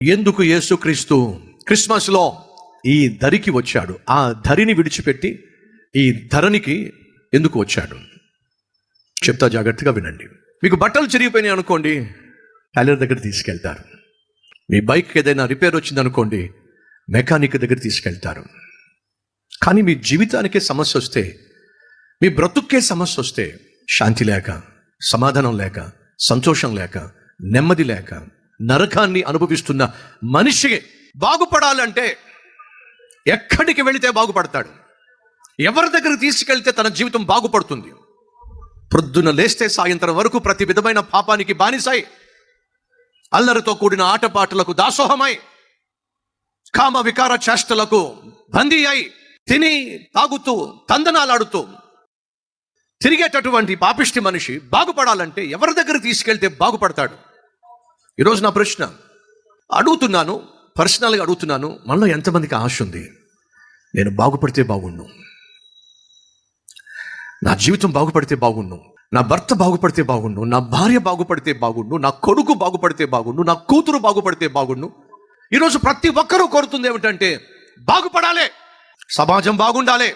ఎందుకు యేసుక్రీస్తు క్రిస్మస్లో ఈ ధరికి వచ్చాడు? ఆ ధరిని విడిచిపెట్టి ఈ ధరణికి ఎందుకు వచ్చాడు చెప్తా, జాగ్రత్తగా వినండి. మీకు బట్టలు చిరిగిపోయినాయి అనుకోండి, టైలర్ దగ్గర తీసుకెళ్తారు. మీ బైక్ ఏదైనా రిపేర్ వచ్చిందనుకోండి, మెకానిక్ దగ్గర తీసుకెళ్తారు. కానీ మీ జీవితానికే సమస్య వస్తే, మీ బ్రతుక్కే సమస్య వస్తే, శాంతి లేక, సమాధానం లేక, సంతోషం లేక, నెమ్మది లేక, నరకాన్ని అనుభవిస్తున్న మనిషి బాగుపడాలంటే ఎక్కడికి వెళితే బాగుపడతాడు? ఎవరి దగ్గరికి తీసుకెళ్తే తన జీవితం బాగుపడుతుంది? ప్రొద్దున లేస్తే సాయంత్రం వరకు ప్రతి విధమైన పాపానికి బానిసై, అల్లరితో కూడిన ఆటపాటలకు దాసోహమై, కామ వికార చేష్టలకు బందీ అయి, తిని తాగుతూ తందనాలాడుతూ తిరిగేటటువంటి పాపిష్టి మనిషి బాగుపడాలంటే ఎవరి దగ్గర తీసుకెళ్తే బాగుపడతాడు? ఈరోజు నా ప్రశ్న అడుగుతున్నాను, పర్సనల్గా అడుగుతున్నాను. మనలో ఎంతమందికి ఆశ ఉంది, నేను బాగుపడితే బాగుండు, నా జీవితం బాగుపడితే బాగుండు, నా భర్త బాగుపడితే బాగుండు, నా భార్య బాగుపడితే బాగుండు, నా కొడుకు బాగుపడితే బాగుండు, నా కూతురు బాగుపడితే బాగుండు. ఈరోజు ప్రతి ఒక్కరూ కోరుతుంది ఏమిటంటే బాగుపడాలి, సమాజం బాగుండాలి.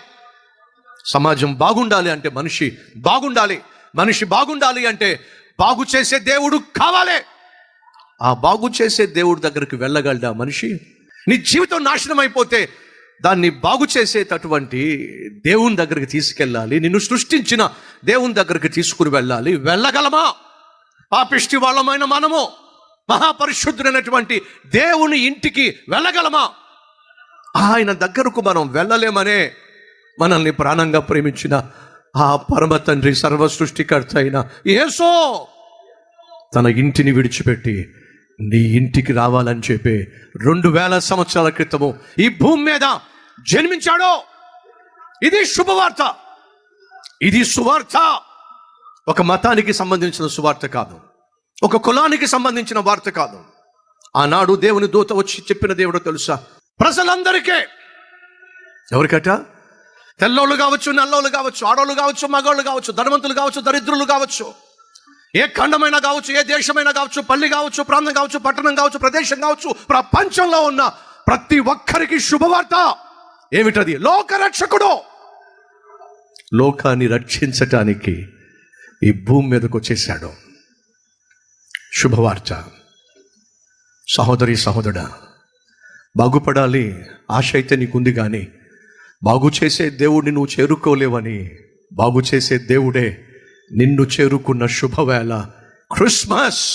సమాజం బాగుండాలి అంటే మనిషి బాగుండాలి. మనిషి బాగుండాలి అంటే బాగు చేసే దేవుడు కావాలి. ఆ బాగు చేసే దేవుడి దగ్గరికి వెళ్ళగలడా మనిషి? నీ జీవితం నాశనం అయిపోతే దాన్ని బాగు చేసేటటువంటి దేవుని దగ్గరికి తీసుకెళ్ళాలి. నిన్ను సృష్టించిన దేవుని దగ్గరికి తీసుకుని వెళ్ళాలి. వెళ్ళగలమా? పాపిష్టి వాళ్ళమైన మనము మహాపరిశుద్ధుడైనటువంటి దేవుని ఇంటికి వెళ్ళగలమా? ఆయన దగ్గరకు మనం వెళ్ళలేమనే మనల్ని ప్రాణంగా ప్రేమించిన ఆ పరమ తండ్రి, సర్వ సృష్టికర్త అయిన యేసు తన ఇంటిని విడిచిపెట్టి నీ ఇంటికి రావాలని చెప్పి 2000 సంవత్సరాల క్రితము ఈ భూమి మీద జన్మించాడు. ఇది శుభవార్త, ఇది సువార్త. ఒక మతానికి సంబంధించిన సువార్త కాదు, ఒక కులానికి సంబంధించిన వార్త కాదు. ఆనాడు దేవుని దూత వచ్చి చెప్పిన దేవుడు తెలుసా? ప్రజలందరికీ. ఎవరికట? తెల్లోళ్ళు కావచ్చు, నల్లోళ్ళు కావచ్చు, ఆడోళ్ళు కావచ్చు, మగోళ్ళు కావచ్చు, ధనవంతులు కావచ్చు, దరిద్రులు కావచ్చు, ఏ ఖండమైనా కావచ్చు, ఏ దేశమైనా కావచ్చు, పల్లి కావచ్చు, ప్రాంతం కావచ్చు, పట్టణం కావచ్చు, ప్రదేశం కావచ్చు, ప్రపంచంలో ఉన్న ప్రతి ఒక్కరికి శుభవార్త. ఏమిటది? లోకరక్షకుడు లోకాన్ని రక్షించటానికి ఈ భూమి మీదకు వచ్చేసాడు. శుభవార్త. సహోదరి, సహోదరుడా, బాగుపడాలి ఆశ అయితే నీకుంది, కానీ బాగు చేసే దేవుడిని నువ్వు చేరుకోలేవని బాగు చేసే దేవుడే నిన్ను చేరుకున్న శుభవేళ క్రిస్మస్.